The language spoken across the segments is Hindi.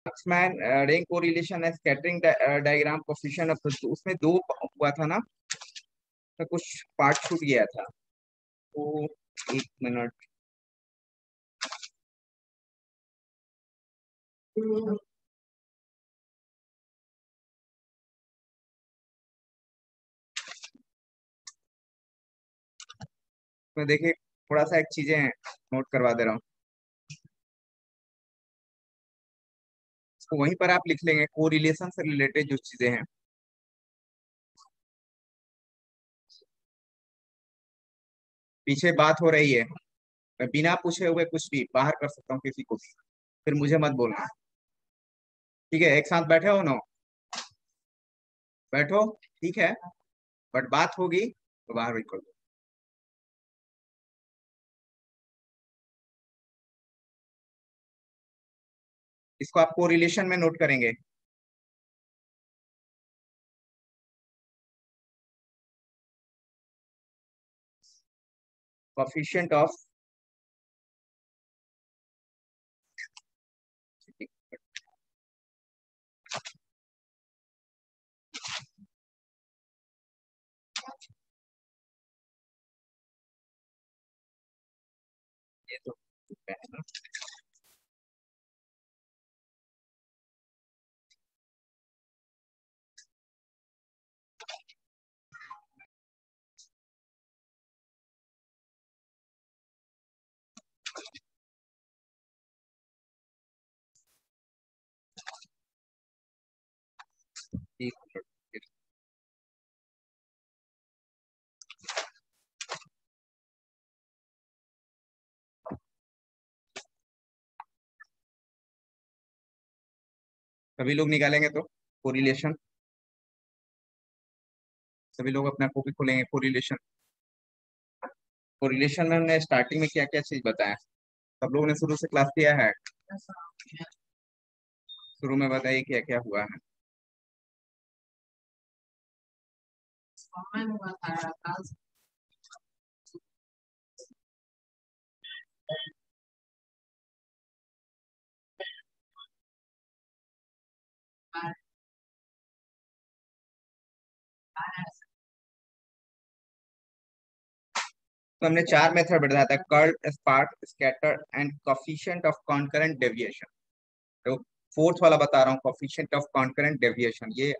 Marksman ring correlation and scattering diagram coefficient of, उसमें दो हुआ था ना, तो कुछ पार्ट छूट गया था। तो एक मिनट, मैं देखिए थोड़ा सा एक चीजें नोट करवा दे रहा हूँ, तो वहीं पर आप लिख लेंगे कोरिलेशन से रिलेटेड जो चीजें हैं। पीछे बात हो रही है, मैं बिना पूछे हुए कुछ भी बाहर कर सकता हूँ किसी को भी, फिर मुझे मत बोलना। ठीक है, एक साथ बैठे हो ना, बैठो, ठीक है, बट बात होगी तो बाहर भी कर दो। इसको आप कोरिलेशन में नोट करेंगे। कोफिशिएंट ऑफ, ये तो है ना। एक मिनट। सभी लोग निकालेंगे तो कोरिलेशन, सभी लोग अपना कॉपी खोलेंगे। कोरिलेशन, कोरिलेशन में हमने स्टार्टिंग में क्या क्या चीज बताया, सब लोगों ने शुरू से क्लास किया है? शुरू में बताइए क्या क्या हुआ है। तो हमने चार मेथड बताया था, curl, spark, scatter and coefficient of concurrent deviation. तो फोर्थ वाला बता रहा हूँ, कोफिशिएंट ऑफ कॉन्करेंट डेविएशन, ये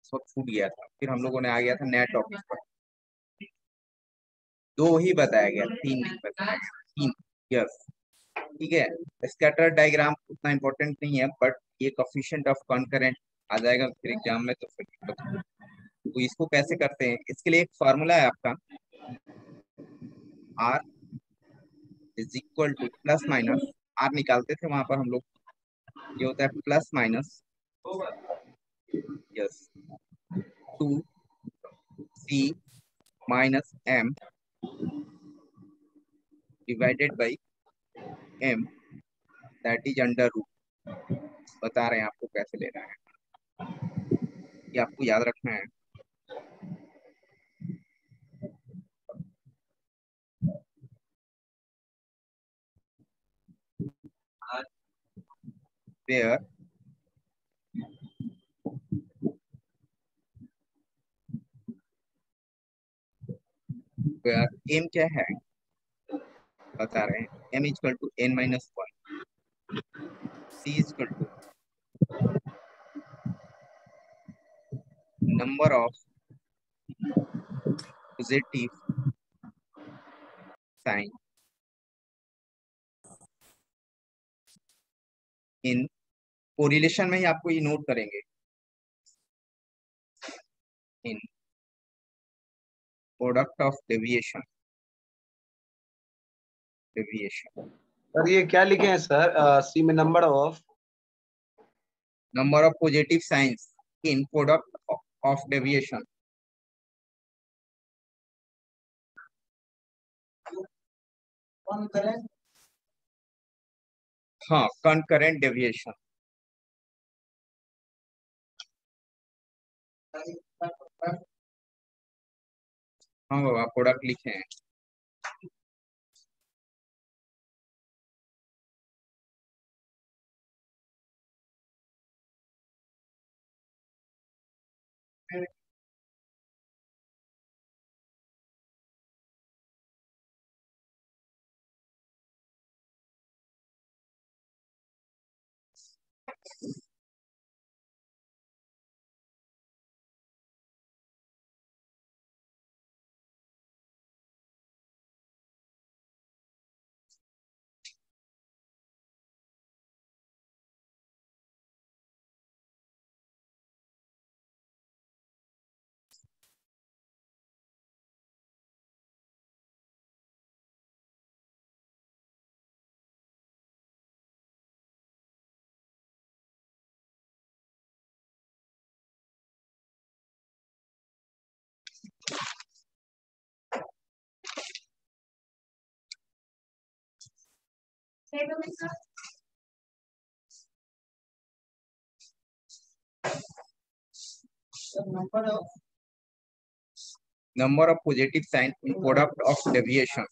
सब छूट गया था, फिर हम लोगों ने आ गया था नया टॉपिक पर। दो ही बताया गया, तीन नहीं बताया गया, तीन। यस, ठीक है। स्कैटर डायग्राम उतना इंपॉर्टेंट नहीं है, बट ये कोफिशिएंट ऑफ कॉन्करेंट आ जाएगा फिर एग्जाम में, तो फिर तो इसको कैसे करते हैं, इसके लिए एक फार्मूला है आपका, R is equal to plus minus, R निकालते थे वहां पर हम लोग, ये होता है plus minus, yes, two C minus M divided by M, that is under root. बता रहे हैं आपको कैसे लेना है, ये आपको याद रखना है। वेयर वेयर एम क्या है बता रहे हैं, M is equal to N minus one, C is equal to number of positive sign in, correlation में ही आपको ये नोट करेंगे, in product of deviation, deviation, sir ये क्या लिखे हैं सर, सी में number of? Number of positive signs in product of deviation. हाँ, कनकरेंट डेविएशन। हाँ बाबा, प्रोडक्ट लिखे हैं। Number of positive sign in product of deviation.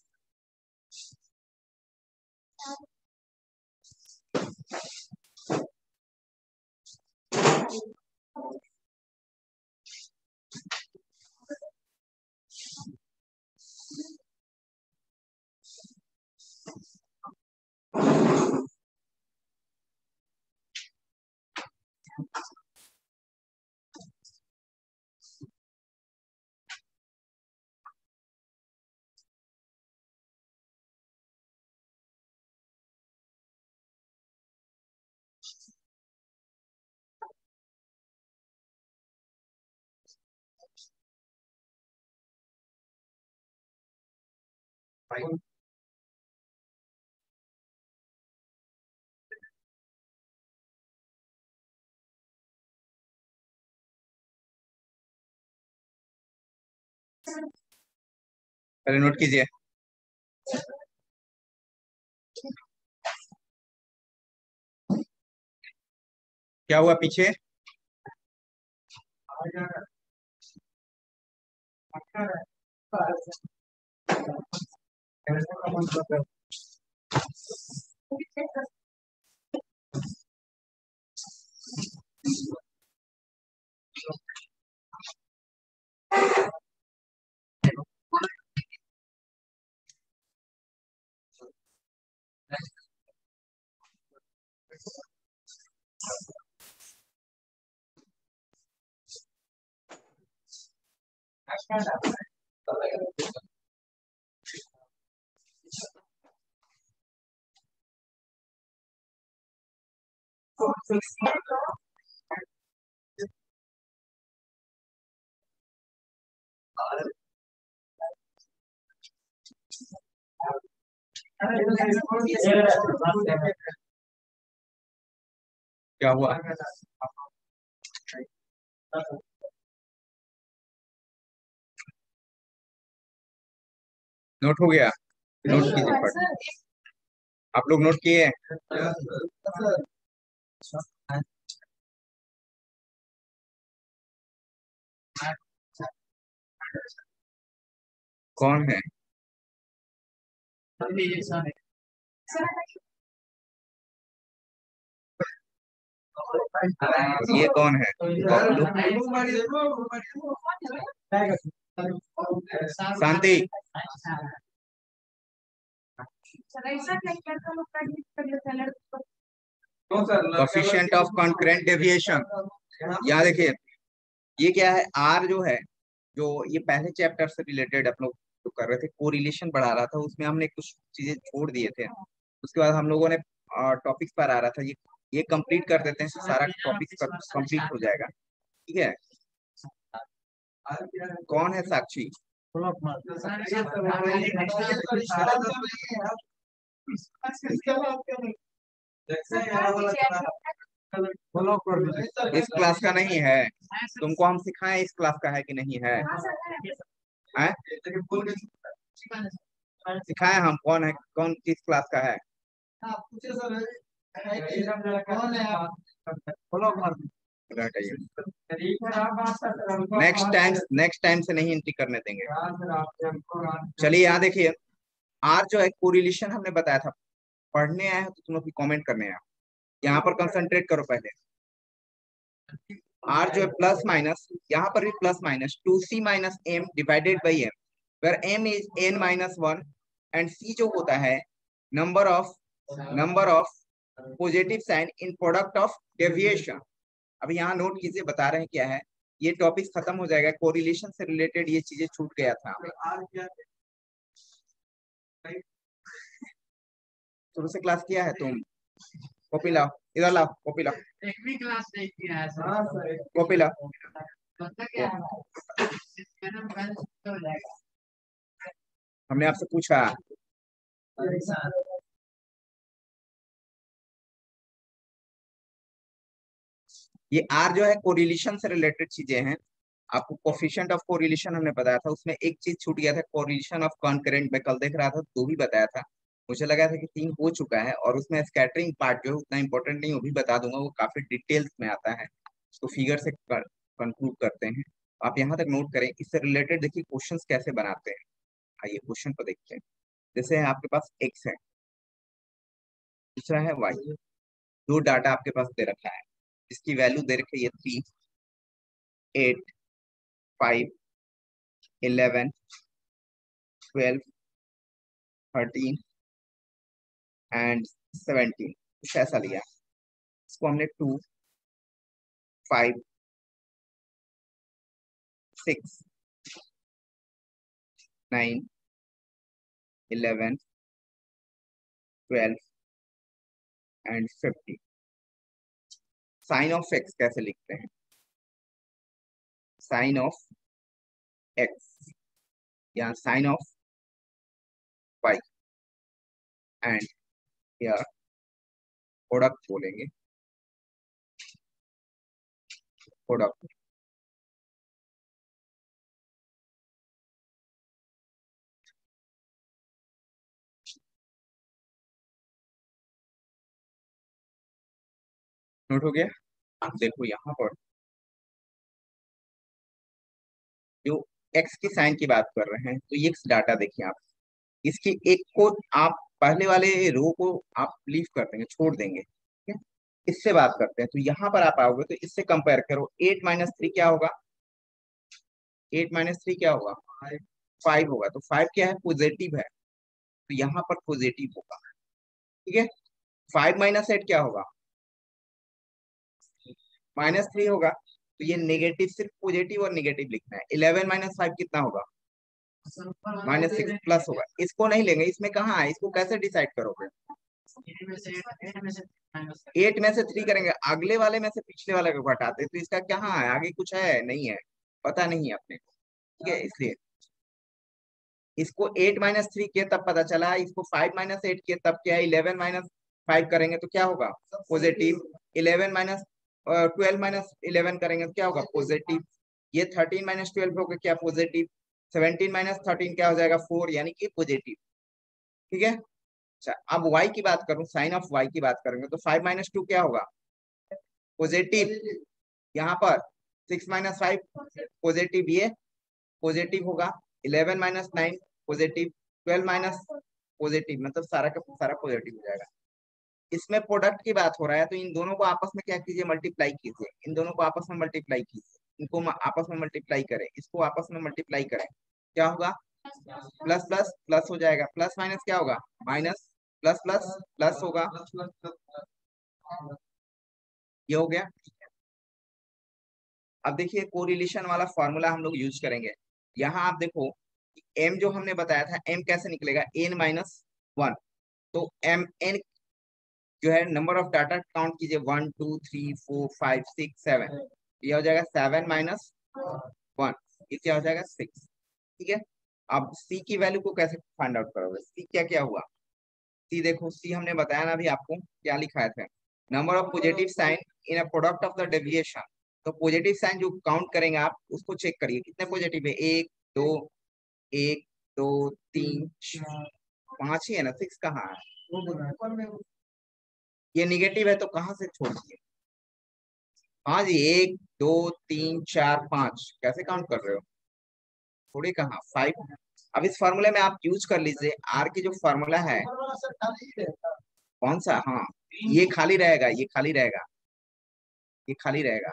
पहले नोट कीजिए। क्या हुआ पीछे? क्या हुआ? नोट हो गया? नोट कीजिए फट। आप लोग नोट किए? कौन है? ये कौन है? Shanti. Coefficient of concurrent deviation. यहाँ देखिए, ये क्या है? आर जो है, जो ये पहले चैप्टर से रिलेटेड हम लोग जो कर रहे थे, कोरिलेशन बढ़ा रहा था, उसमें हमने कुछ चीजें छोड़ दिए थे। उसके बाद हम लोगों ने टॉपिक्स पर आ रहा था, ये कंप्लीट कर देते हैं, सारा टॉपिक कंप्लीट हो जाएगा। ठीक है? कौन है साक्षी? इस क्लास का नहीं है। तुमको हम सिखाएं इस क्लास का है कि नहीं है? हैं? सिखाएं हम कौन है, कौन किस क्लास का है? नेक्स्ट टाइम से नहीं एंट्री करने देंगे। चलिए यहाँ देखिए, आर जो है कोरिलेशन हमने बताया था। पढ़ने आए हो तो तुम लोग कमेंट करने आए, यहाँ पर कंसंट्रेट करो पहले। आर जो है प्लस माइनस, यहाँ पर भी plus minus 2c minus M divided by M, where M is n minus 1 and c जो होता है number of positive sign in product of deviation. अब यहाँ नोट कीजिए, बता रहे हैं क्या है, ये टॉपिक खत्म हो जाएगा, कोरिलेशन से रिलेटेड ये चीजें छूट गया था। शुरू से क्लास किया है तुम? कॉपी लाओ, इधर लाओ, कॉपी लाओ, एक भी क्लास नहीं किया है सर। कॉपी लाओ। मतलब क्या है? मैडम कल हो जाएगा। हमने आपसे पूछा। ये आर जो है कोरिलेशन से रिलेटेड चीजें हैं। आपको कोफिशिएंट ऑफ कोरिलेशन हमने बताया था, उसमें एक चीज छूट गया था, कोरिलेशन ऑफ कॉन्करेंट। मैं कल देख रहा था तो भी बताया था, मुझे लगा था कि 3 हो चुका है। और उसमें स्कैटरिंग पार्ट जो है उतना इंपॉर्टेंट नहीं, वो भी बता दूंगा, वो काफी डिटेल्स में आता है, उसको फिगर से कंक्लूड करते हैं। आप यहाँ तक नोट करें, इससे रिलेटेड देखिए क्वेश्चंस कैसे बनाते हैं। आइए क्वेश्चन को देखते हैं। जैसे है आपके पास एक्स है, दूसरा है वाई, दो डाटा आपके पास दे रखा है, जिसकी वैल्यू दे रखी है 3, 8, 5, 11, 12, 13 एंड 17। कुछ ऐसा लिया, इसको हमने 2, 5, 6, 9, 11, 12 एंड 15। साइन ऑफ एक्स कैसे लिखते हैं? साइन ऑफ एक्स या साइन ऑफ वाई एंड या प्रोडक्ट बोलेंगे, प्रोडक्ट। नोट हो गया? देखो यहाँ पर जो एक्स की साइन की बात कर रहे हैं, तो ये डाटा देखिए आप, इसकी एक को आप पहले वाले रो को आप लीव कर देंगे, छोड़ देंगे, ठीक है। इससे बात करते हैं, तो यहाँ पर आप आओगे तो इससे कंपेयर करो, 8 माइनस 3 क्या होगा? 8 माइनस 3 क्या होगा? 5 होगा। तो 5 क्या है? पॉजिटिव है, तो यहाँ पर पॉजिटिव होगा, ठीक है। 5 माइनस 8 क्या होगा? -3 होगा। तो ये नेगेटिव, सिर्फ पॉजिटिव और नेगेटिव लिखना है। 11 माइनस 5 कितना होगा? -6 प्लस होगा। इसको नहीं लेंगे, इसमें कहाँ है, इसको कैसे डिसाइड करोगे? 8 में से 3 करेंगे, अगले वाले में से पिछले वाले को घटाते, तो इसका कहाँ है, आगे कुछ है नहीं है, पता नहीं है अपने को, ठीक है। इसलिए इसको 8 माइनस 3 किए तब पता चला, इसको 5 माइनस 8 किए तब क्या है, 11 माइनस 5 करेंगे तो क्या होगा? पॉजिटिव। 11 माइनस 12 माइनस 11 करेंगे तो क्या होगा? पॉजिटिव। ये 13 माइनस 12 होगा क्या? पॉजिटिव। 17 माइनस 13 क्या हो जाएगा? 4, यानी कि पॉजिटिव, ठीक है। अच्छा, अब y की बात करूं, साइन ऑफ y की बात करेंगे तो 5 माइनस 2 क्या होगा? पॉजिटिव। यहाँ पर 6 माइनस 5 पॉजिटिव, ये पॉजिटिव होगा। 11 माइनस 9 पॉजिटिव, 12 माइनस पॉजिटिव, मतलब सारा का सारा पॉजिटिव हो जाएगा। इसमें प्रोडक्ट की बात हो रहा है, तो इन दोनों को आपस में क्या कीजिए? मल्टीप्लाई कीजिए। इन दोनों को आपस में मल्टीप्लाई कीजिए, इनको आपस में मल्टीप्लाई करें, इसको आपस में मल्टीप्लाई करें, क्या होगा? प्लस प्लस प्लस हो जाएगा, प्लस माइनस क्या होगा? माइनस, प्लस प्लस प्लस होगा, ये हो गया। अब देखिए कोरिलेशन वाला फॉर्मूला हम लोग यूज करेंगे। यहाँ आप देखो, m जो हमने बताया था, m कैसे निकलेगा? n-1। तो m n जो है नंबर ऑफ डाटा काउंट कीजिए, 1 2 3 4 5 6 7, ये हो जाएगा 7 माइनस 1, ये क्या हो जाएगा? 6, ठीक है। अब c की वैल्यू को कैसे फाइंड आउट करोगे? c क्या क्या हुआ? c देखो, c हमने बताया ना अभी आपको, क्या लिखाया था? Number of positive sign in a product of the deviation. तो पॉजिटिव साइन जो काउंट करेंगे आप, उसको चेक करिए कितने पॉजिटिव है। 1 2, 1 2 3 5 ही है ना, 6 कहाँ है? ये निगेटिव है तो कहाँ से छोड़ दिए? हाँ जी, 1 2 3 4 5 कैसे काउंट कर रहे हो? थोड़ी, कहाँ 5। अब इस फॉर्मूले में आप यूज कर लीजिए, आर की जो फॉर्मूला है, कौन सा? हाँ, ये खाली रहेगा, ये खाली रहेगा, ये खाली रहेगा।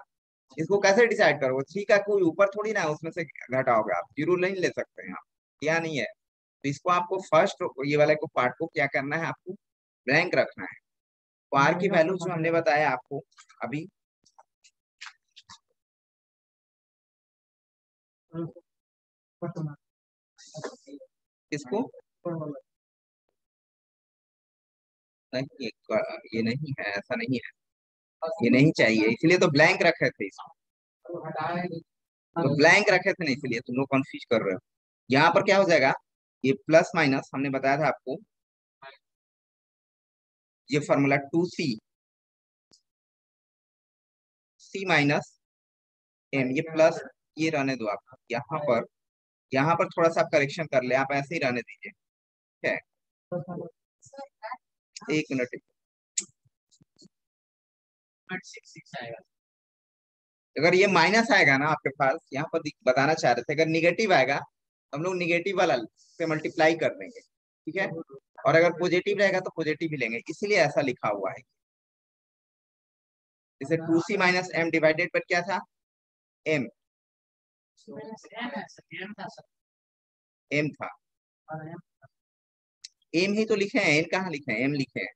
इसको कैसे डिसाइड करोगे? 3 का कोई ऊपर थोड़ी ना है, उसमें से घटाओगे आप, जीरो नहीं ले सकते हैं आप, क्या नहीं है। तो इसको आपको फर्स्ट ये वाले को पार्ट को क्या करना है, आपको ब्लैंक रखना है। तो आर की वैल्यू जो हमने बताया आपको अभी, इसको नहीं, ये नहीं है, ऐसा नहीं है, ये नहीं चाहिए, इसलिए तो ब्लैंक रखे थे इसको, तो ब्लैंक रखे थे ना, इसलिए तुम लोग कंफ्यूज कर रहे हो। यहाँ पर क्या हो जाएगा, ये प्लस माइनस हमने बताया था आपको, ये formula 2c c minus m, ये प्लस, ये रहने दो आप यहाँ पर, यहाँ पर थोड़ा सा आप करेक्शन कर ले, आप ऐसे ही रहने दीजिए, ठीक है। एक मिनट, अगर ये माइनस आएगा ना आपके पास, यहाँ पर बताना चाह रहे थे, अगर निगेटिव आएगा हम लोग निगेटिव वाला से मल्टीप्लाई कर देंगे, ठीक है। और अगर पॉजिटिव रहेगा तो पॉजिटिव ही लेंगे, इसीलिए ऐसा लिखा हुआ है। जैसे 2c माइनस एम डिवाइडेड पर क्या था, m, m था, m ही तो लिखे हैं, n कहाँ लिखे हैं, m लिखे हैं,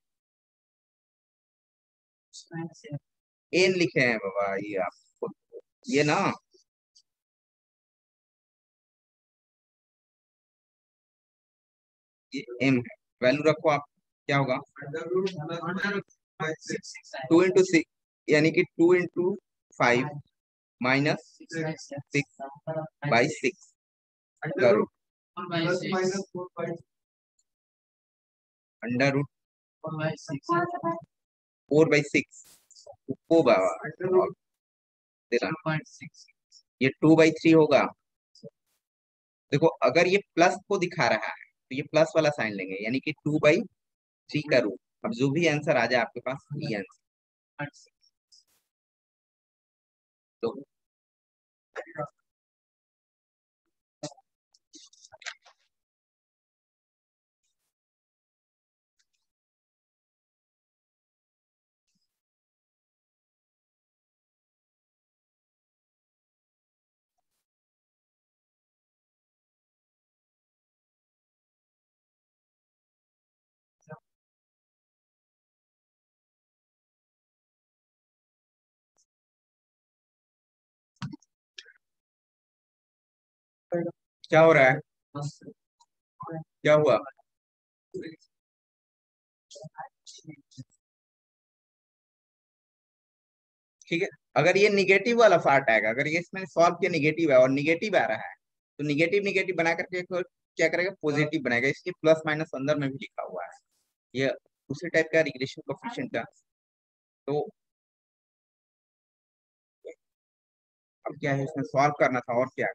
n लिखे हैं बाबा, ये आप खुद, ये ना, ये m है, वैल्यू रखो आप, क्या होगा 2 इंटू 6, यानी कि 2 इंटू 5 माइनस 6/6 अंडर रूट 4/6 को बाबा देना, ये 2/3 होगा। देखो अगर ये प्लस को दिखा रहा है तो ये प्लस वाला साइन लेंगे, यानी कि 2/3 का रूट। अब जो भी आंसर आ जाए आपके पास, ये आंसर तो क्या हो रहा है, क्या हुआ, ठीक है। अगर ये निगेटिव वाला पार्ट आएगा, अगर ये इसमें सॉल्व किया निगेटिव है और निगेटिव आ रहा है, तो निगेटिव निगेटिव बना करके क्या करेगा, पॉजिटिव बनाएगा, इसलिए प्लस माइनस अंदर में भी लिखा हुआ है। ये उसी टाइप का रिग्रेशन कोएफिशिएंट का। तो अब क्या है, इसमें सॉल्व करना था और क्या।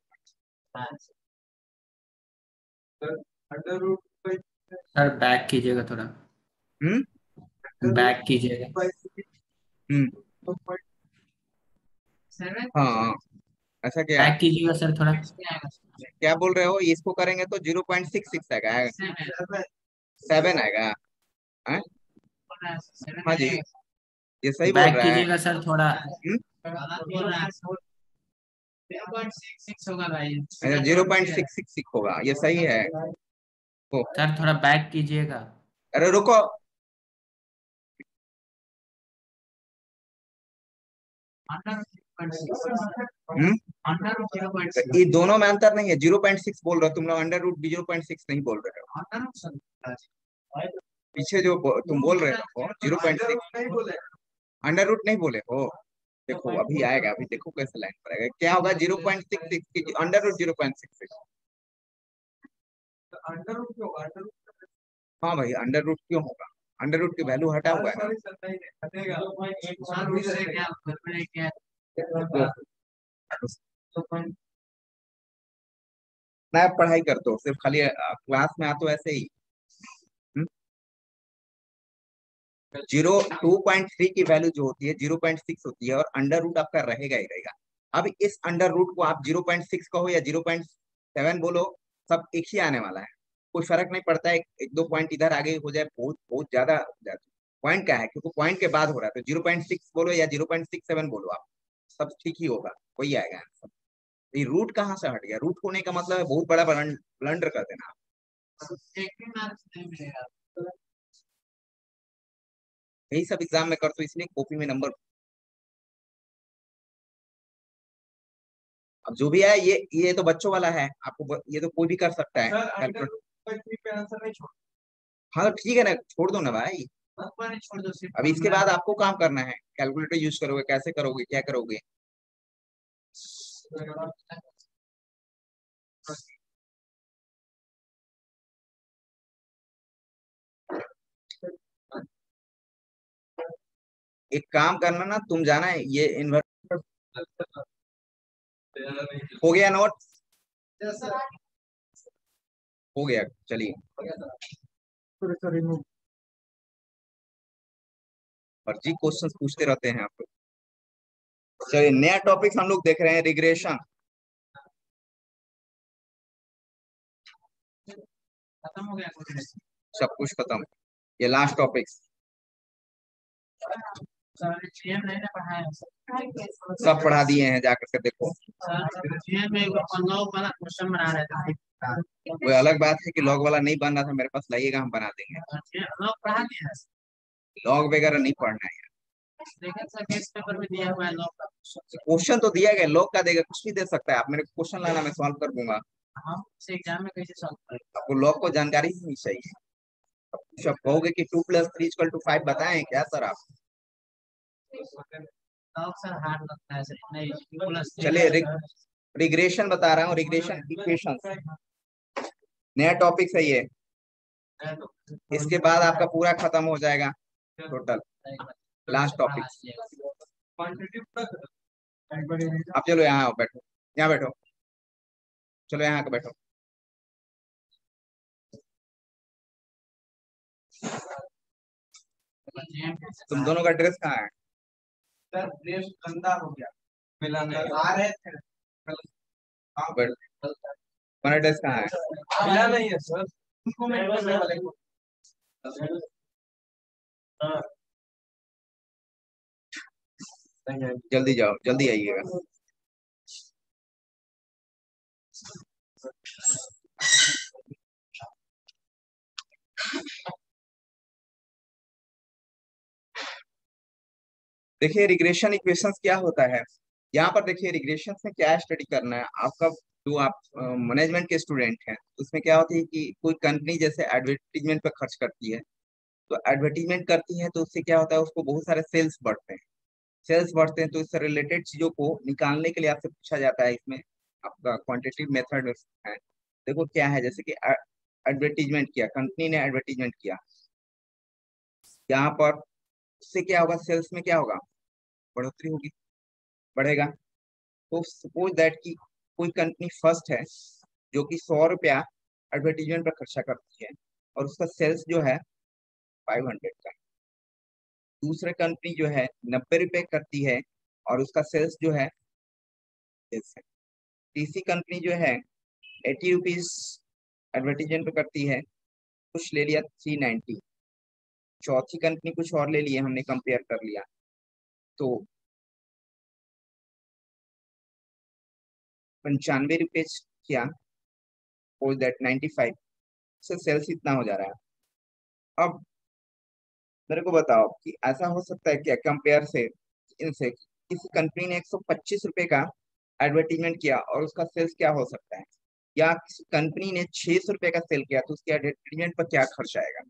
सर बैक कीजिएगा थोड़ा, बैक कीजिएगा। हम्म हाँ, ऐसा क्या, बैक कीजिएगा सर थोड़ा। क्या बोल रहे हो, इसको करेंगे तो 0.66 आएगा, 7 आएगा, हाँ हाँ जी, ये सही बोल बैक रहा है। कीजिएगा सर थोड़ा। 0.66 होगा, ये सही है। ओ, सर थोड़ा बैक कीजिएगा। अरे रुको, ये दोनों में अंतर नहीं है, 0.6 बोल रहे हो तुम लोग, अंडर रूट 0.6 नहीं बोल रहे हो। पीछे जो तुम बोल रहे हो 0.6, अंडर रूट नहीं बोले हो। देखो अभी आएगा, अभी देखो कैसे लाइन पर आएगा, क्या होगा 0.66 अंडर रूट 0.66। हाँ भाई, अंडर रूट क्यों होगा, अंडर रूट की वैल्यू हटा हुआ है ना। मैं पढ़ाई करते हो सिर्फ खाली क्लास में आते हो ऐसे ही। 2.3 की वैल्यू जो होती है 0.6 होती है, और अंडर रूट आपका रहेगा ही रहेगा। अब इस अंडर रूट को आप 0.6 कहो या 0.7 बोलो, सब एक ही आने वाला है, कोई फर्क नहीं पड़ता है, एक दो पॉइंट इधर आगे हो जाए, बहुत बहुत ज्यादा हो जाता है। पॉइंट क्या है, क्योंकि पॉइंट के बाद हो रहा है, तो 0.6 बोलो या 0.67 बोलो, आप सब ठीक ही होगा, वही आएगा आंसर। ये रूट कहाँ से हट गया? रूट होने का मतलब है बहुत बड़ा ब्लंडर कर देना। एक भी मार्क्स नहीं मिलेगा। यही सब एग्जाम में कर, तो इसलिए कॉपी में नंबर। अब जो भी है ये तो बच्चों वाला है, ये तो कोई भी कर सकता है कैलकुलेट। आंसर नहीं छोड़, हाँ तो ठीक है ना, छोड़ दो ना भाई। नहीं छोड़ दो सिर्फ। अब इसके बाद आपको काम करना है, कैलकुलेटर यूज करोगे, कैसे करोगे, क्या करोगे? एक काम करना ना, तुम जाना है ये इन्वर्टर। हो गया नोट? हो गया, चलिए। फर्जी क्वेश्चंस पूछते रहते हैं आप लोग। चलिए नया टॉपिक हम लोग देख रहे हैं, रिग्रेशन। खत्म हो गया। सब कुछ खत्म, ये लास्ट टॉपिक। सर जीएम नहीं ना पढ़ाया सब पढ़ा दिए हैं, जाकर के देखो। सर। जीएम में लॉग वाला क्वेश्चन बना रहे थे। वो अलग बात है कि लॉग वाला नहीं बन रहा था मेरे पास, लाइएगा हम बना देंगे। लॉग पढ़ा दिया है। लॉग वगैरह नहीं पढ़ना है। लेकिन सर केस पेपर में दिया हुआ है लॉग का। क्वेश्चन तो दिया गया, लॉग का देगा, कुछ भी दे सकता है। आप मेरे क्वेश्चन लाना, मैं सॉल्व कर दूंगा। हम से एग्जाम में कैसे सॉल्व करेंगे? आपको लॉग को जानकारी ही नहीं चाहिए। आप कहोगे कि 2+3=5 बताएं क्या सर आप? लॉग सर हार्ड लगता है सर, नहीं प्लस। चलिए रिग्रेशन बता रहा हूँ, रिग्रेशन इक्वेशंस। नया टॉपिक सही है, इसके बाद आपका पूरा खत्म हो जाएगा टोटल। Last topic. आप चलो यहाँ आओ, बैठो, यहाँ बैठो, चलो यहाँ के बैठो। तुम दोनों का ड्रेस कहाँ है? सर ड्रेस गंदा हो गया, मिलाने आ रहे थे। बैठो, तुम्हारा ड्रेस कहाँ है? मिला नहीं है सर, उनको मैं बोलने वाले को। जल्दी जाओ, जल्दी आइएगा। देखिए रिग्रेशन इक्वेशंस क्या होता है। यहाँ पर देखिए रिग्रेशन में क्या स्टडी करना है आपका। जो आप मैनेजमेंट के स्टूडेंट हैं, उसमें क्या होती है कि कोई कंपनी जैसे एडवर्टीजमेंट पर खर्च करती है, तो एडवर्टीजमेंट करती है तो उससे क्या होता है, उसको बहुत सारे सेल्स बढ़ते हैं। सेल्स बढ़ते हैं तो इससे रिलेटेड चीजों को निकालने के लिए आपसे पूछा जाता है। इसमें आपका क्वांटिटेटिव मेथड है। देखो क्या है, जैसे कि एडवर्टीजमेंट किया, कंपनी ने एडवर्टीजमेंट किया, यहाँ पर उससे क्या होगा, सेल्स में क्या होगा, बढ़ोतरी होगी, बढ़ेगा। तो सपोज दैट कि कोई कंपनी फर्स्ट है जो कि 100 रुपया एडवर्टीजमेंट पर खर्चा करती है और उसका सेल्स जो है 500 का। दूसरे कंपनी जो है 90 रुपये करती है और उसका सेल्स जो है 10 है। तीसरी कंपनी जो है 80 रुपीज एडवर्टीजमेंट पे करती है, कुछ ले लिया 390। चौथी कंपनी कुछ और ले लिया, हमने कंपेयर कर लिया तो 95 रुपये किया, सपोज दैट 95 से सेल्स इतना हो जा रहा है। अब मेरे को बताओ कि ऐसा हो सकता है क्या कंपेयर से इनसे, किसी कंपनी ने 125 रुपये का एडवर्टीजमेंट किया और उसका सेल्स क्या हो सकता है, या किसी कंपनी ने 600 रुपये का सेल किया तो उसके एडवर्टीजमेंट पर क्या खर्च आएगा।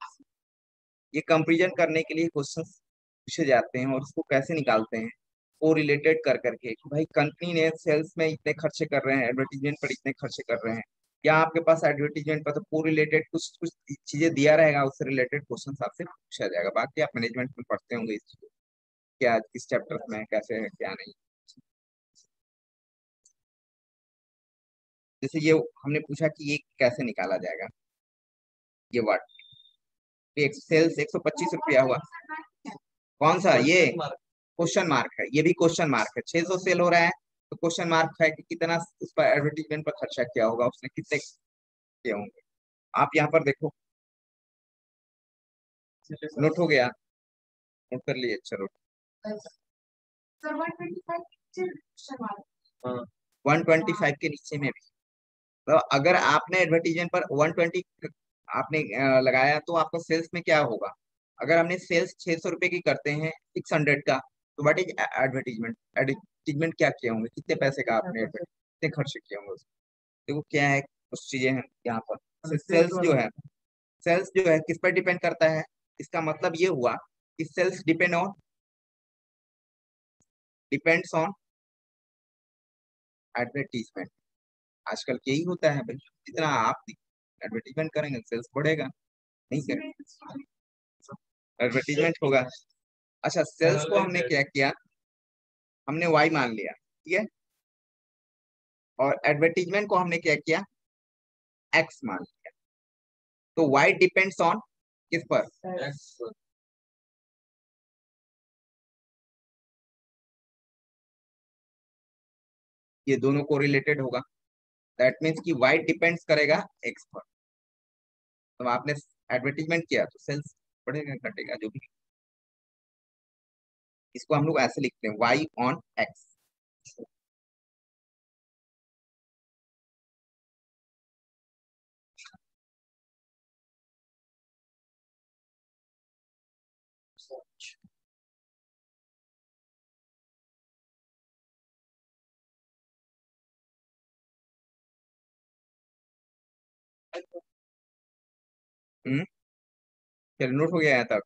ये कंपेरिजन करने के लिए क्वेश्चन पूछे जाते हैं और उसको कैसे निकालते हैं, को रिलेटेड कर करके कि भाई कंपनी ने सेल्स में इतने खर्चे कर रहे हैं, एडवर्टीजमेंट पर इतने खर्चे कर रहे हैं, या आपके पास एडवर्टीजमेंट पर तो को रिलेटेड कुछ कुछ चीजें दिया रहेगा, उससे रिलेटेड क्वेश्चन आपसे पूछा जाएगा। बाकी आप मैनेजमेंट में पढ़ते होंगे इस चीज़ को, क्या किस चैप्टर में कैसे है क्या नहीं। जैसे ये हमने पूछा कि ये कैसे निकाला जाएगा, ये वर्ड एक सेल्स 125 रुपया हुआ, कौन सा ये क्वेश्चन मार्क है, ये भी क्वेश्चन मार्क है। 600 सेल हो रहा है तो क्वेश्चन मार्क है कि कितना उस पर एडवर्टीजमेंट पर खर्चा किया होगा, उसने कितने किए होंगे। आप यहाँ पर देखो, नोट हो गया, नोट कर लिए, चलो। 125 के नीचे में भी। तो अगर आपने एडवर्टीजमेंट पर 120 आपने लगाया तो आपका सेल्स में क्या होगा? अगर हमने सेल्स 600 रुपए की करते हैं 600 का, तो व्हाट इज एडवर्टीजमेंट? एडवर्टीजमेंट क्या किए होंगे, कितने पैसे का आपने कितने खर्च किए होंगे उसमें? देखो क्या है, कुछ चीजें हैं यहाँ पर। सेल्स जो है किस पर डिपेंड करता है? इसका मतलब ये हुआ कि सेल्स डिपेंड्स ऑन एडवर्टीजमेंट। आजकल यही होता है भाई, जितना आप एडवर्टीजमेंट करेंगे सेल्स बढ़ेगा, नहीं करेंगे एडवर्टीजमेंट होगा। अच्छा, सेल्स को हमने क्या किया, हमने वाई मान लिया, ठीक है, और एडवर्टीजमेंट को हमने क्या किया, एक्स मान लिया। तो वाई डिपेंड्स ऑन किस पर? ये दोनों को रिलेटेड होगा, दैट मीन्स कि वाई डिपेंड्स करेगा एक्स पर। तो आपने एडवर्टीजमेंट किया तो सेल्स बढ़ेगा घटेगा जो भी। इसको हम लोग ऐसे लिखते हैं, वाई ऑन एक्स। हम्म, चलो नोट हो गया यहाँ तक।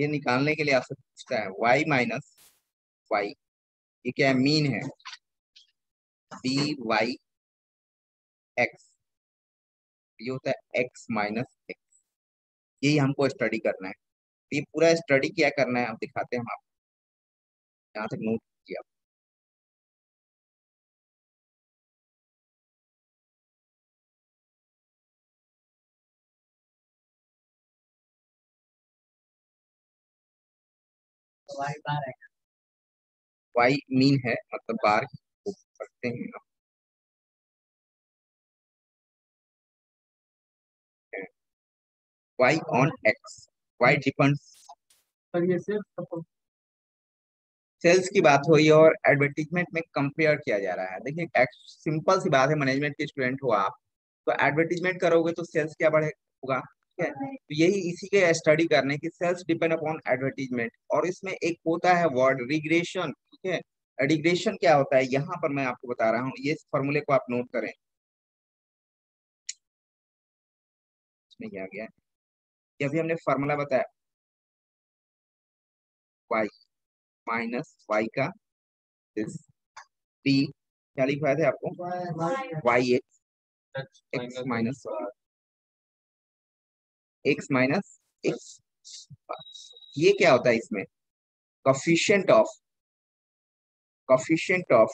ये निकालने के लिए आपसे पूछता है वाई माइनस वाई, ये क्या है, मीन है, बी वाई एक्स, ये होता है एक्स माइनस एक्स। यही हमको स्टडी करना है। तो ये पूरा स्टडी क्या करना है आप दिखाते हैं हम आपको, यहाँ तक नोट किया। वाई मीन है मतलब बार को पढ़ते हैं हम। Y on X, Y depends. Sales की बात हुई और एडवर्टीजमेंट में कंपेयर किया जा रहा है। देखिए सिंपल सी बात है, मैनेजमेंट के स्टूडेंट हो आप, तो एडवर्टीजमेंट करोगे तो सेल्स क्या बढ़े होगा, ठीक है। तो यही इसी के स्टडी करने की, सेल्स डिपेंड अपॉन एडवर्टीजमेंट। और इसमें एक होता है वर्ड रिग्रेशन, ठीक है। रिग्रेशन क्या होता है, यहाँ पर मैं आपको बता रहा हूँ, ये फॉर्मूले को आप नोट करें। इसमें क्या गया, ये अभी हमने फॉर्मूला बताया, वाई माइनस वाई का टी, क्या लिखवाए थे आपको, वाई एक्स माइनस एक्स। ये क्या होता है इसमें, coefficient of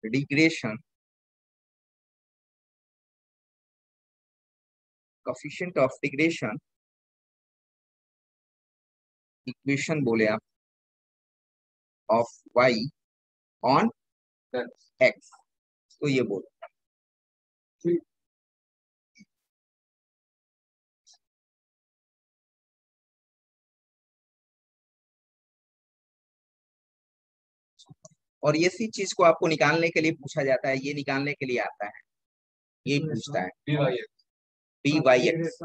regression, coefficient of regression equation बोले आप, ऑफ वाई ऑन एक्स, तो ये बोलो। और ये सी चीज को आपको निकालने के लिए पूछा जाता है, ये निकालने के लिए आता है, ये पूछता है बी वाई एक्स,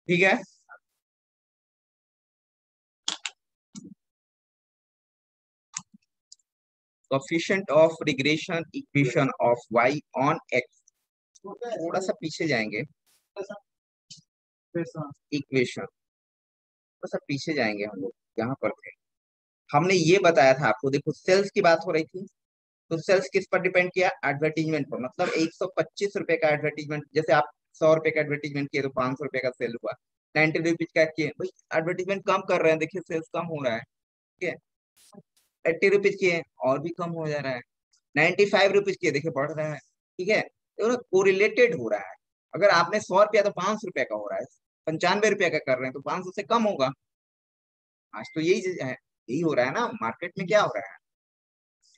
ठीक है। Coefficient of regression equation of Y on X, थोड़ा सा पीछे जाएंगे, इक्वेशन थोड़ा सा पीछे जाएंगे हम लोग, यहाँ पर थे हमने ये बताया था आपको। देखो सेल्स की बात हो रही थी, तो सेल्स किस पर डिपेंड किया, एडवर्टीजमेंट पर। मतलब 125 रुपए का एडवर्टीजमेंट, जैसे आप 100 रुपए का एडवर्टीजमेंट किए तो 500 रुपए का सेल हुआ। 90 रुपीज का किए भाई, एडवर्टीजमेंट कम कर रहे हैं, देखिए सेल्स कम हो रहा है, ठीक है। 80 रुपीज किए और भी कम हो जा रहा है। 95 रुपीज किए, देखिए बढ़ रहा है, ठीक है। तो कोरिलेटेड हो रहा है। अगर आपने 100 रुपया तो 500 रुपया का हो रहा है, 95 रुपया का कर रहे हैं तो 500 से कम होगा। आज तो यही है, यही हो रहा है ना मार्केट में, क्या हो रहा है,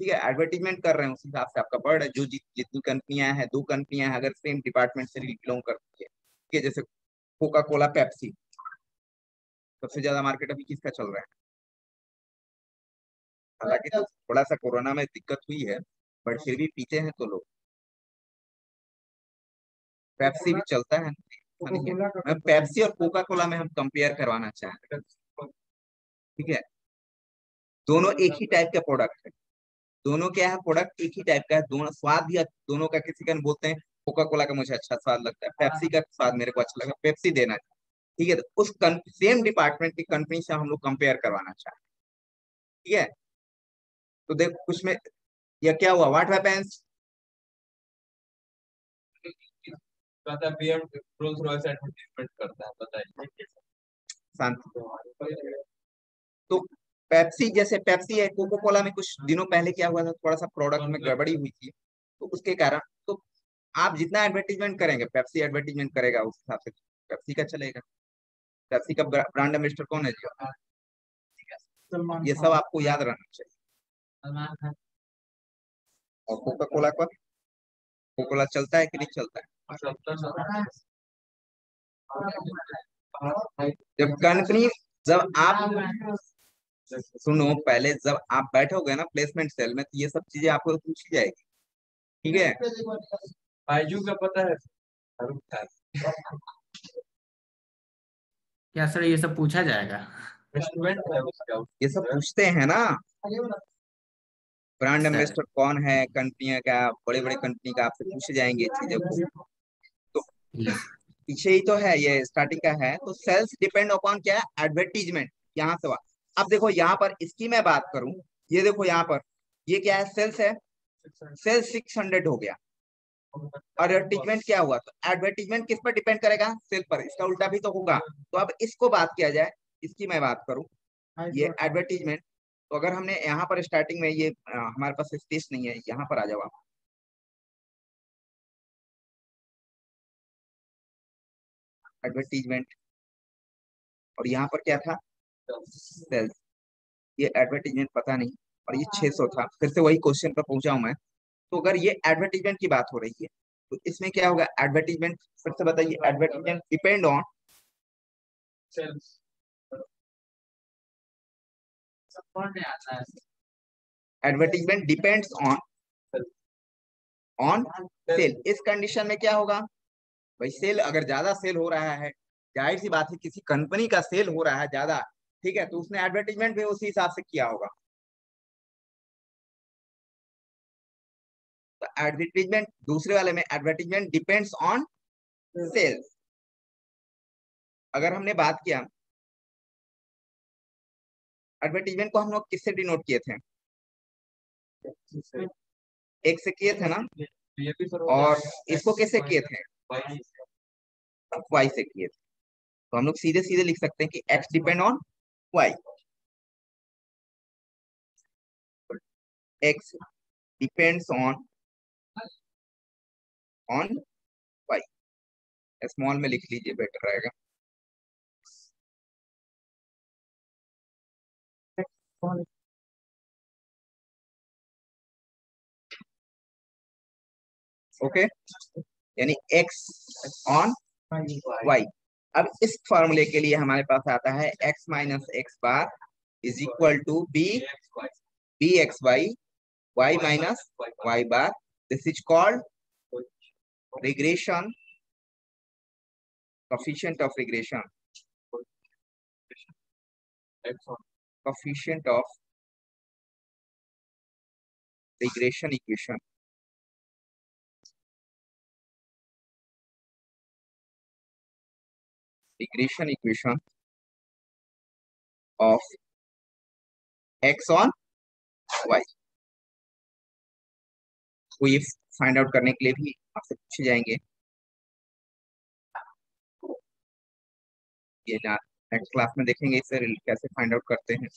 ठीक है, एडवर्टीजमेंट कर रहे हैं, उस हिसाब से आपका बढ़ है। जो जितनी कंपनियां हैं, 2 कंपनियां हैं, अगर सेम डिपार्टमेंट से बिलोंग करती है, ठीक है, जैसे कोका कोला, पेप्सी, सबसे ज्यादा मार्केट अभी किसका चल रहा है? हालांकि तो थोड़ा सा कोरोना में दिक्कत हुई है, बट फिर भी पीते हैं तो लोग। पेप्सी भी चलता है, ऐसा नहीं है। मैं पेप्सी और कोका कोला में हम कंपेयर करवाना चाहें, ठीक है। दोनों एक ही टाइप का प्रोडक्ट है, दोनों क्या है, प्रोडक्ट एक ही टाइप का है, दोनों स्वाद भी दोनों का, किसी का बोलते हैं कोका कोला का मुझे अच्छा स्वाद लगता है, पेप्सी का स्वाद मेरे को अच्छा लगता है, पेप्सी देना, ठीक है। तो उस सेम डिपार्टमेंट की कंपनी से हम लोग कंपेयर करवाना चाहें, ठीक है। तो देखो कुछ में यह क्या हुआ, व्हाट हैपेंस, कहता है बीएम रोल्स रॉयस एडवर्टाइजमेंट करता है, बताइए। शांति। तो पेप्सी, जैसे पेप्सी है, कोको कोला में कुछ दिनों पहले क्या हुआ था, थोड़ा सा प्रोडक्ट में गड़बड़ी हुई थी, तो उसके कारण तो आप जितना एडवर्टीजमेंट करेंगे, पेप्सी एडवर्टीजमेंट करेगा, उस हिसाब से पेप्सी का चलेगा। पेप्सी का ब्रांड एम्बेसडर कौन है जी? ये सब आपको याद रहना चाहिए। और कोका कोला का, कोका कोला चलता है कि नहीं चलता है? जब कंपनी, जब आप सुनो, पहले जब आप बैठोगे ना प्लेसमेंट सेल में, तो ये सब चीजें आपको पूछी जाएगी, ठीक है। बायजू का पता है, क्या सर ये सब पूछा जाएगा? रेस्टोरेंट है उसका। ये सब पूछते हैं ना, ब्रांड सर एम्बेसडर कौन है, कंपनियां का, बड़े बड़े कंपनी का आपसे पूछे जाएंगे चीजें को। तो यस पीछे ही तो है, ये स्टार्टिंग का है। तो सेल्स डिपेंड अपॉन क्या है, एडवर्टीजमेंट, यहाँ से अब देखो यहाँ पर इसकी मैं बात करूं, ये देखो यहाँ पर, ये क्या है, सेल्स है, सेल्स 600 हो गया। और एडवर्टीजमेंट क्या हुआ, तो एडवर्टीजमेंट किस पर डिपेंड करेगा, सेल पर, इसका उल्टा भी तो होगा। तो अब इसको बात किया जाए, इसकी मैं बात करूं, ये एडवर्टीजमेंट। तो अगर हमने यहाँ पर स्टार्टिंग में ये हमारे पास स्पेस नहीं है, यहाँ पर आ जाओ आप, एडवर्टीजमेंट, और यहाँ पर क्या था, सेल्स। ये एडवर्टीजमेंट पता नहीं, और ये 600 था, फिर से वही क्वेश्चन पर पहुंचा हूं मैं। तो अगर ये एडवर्टीजमेंट की बात हो रही है, तो इसमें क्या होगा, एडवर्टीजमेंट, फिर से बताइए, advertisement depend on sales. Advertisement depends on sale. इस कंडीशन में क्या होगा भाई, सेल अगर ज्यादा सेल हो रहा है, जाहिर सी बात है किसी कंपनी का सेल हो रहा है ज्यादा, ठीक है, तो उसने एडवर्टीजमेंट भी उसी हिसाब से किया होगा। तो एडवर्टीजमेंट, दूसरे वाले में एडवर्टीजमेंट डिपेंड्स ऑन सेल्स। अगर हमने बात किया, एडवर्टीजमेंट को हम लोग किससे डिनोट किए थे, एक से किए थे ना, ये भी सर और इसको कैसे किए थे, वाई से किए थे। तो हम लोग सीधे सीधे लिख सकते हैं कि X depend on Y, X depends on Y. Small में लिख लीजिए, बेटर रहेगा। ओके, यानी एक्स ऑन वाई। अब इस फॉर्मूले के लिए हमारे पास आता है X minus X bar is equal to B X Y, Y minus Y bar. This is called regression, coefficient of regression, coefficient of regression equation, regression equation of x on y। तो ये फाइंड आउट करने के लिए भी आपसे पूछे जाएंगे, ये नेक्स्ट क्लास में देखेंगे इसे कैसे फाइंड आउट करते हैं।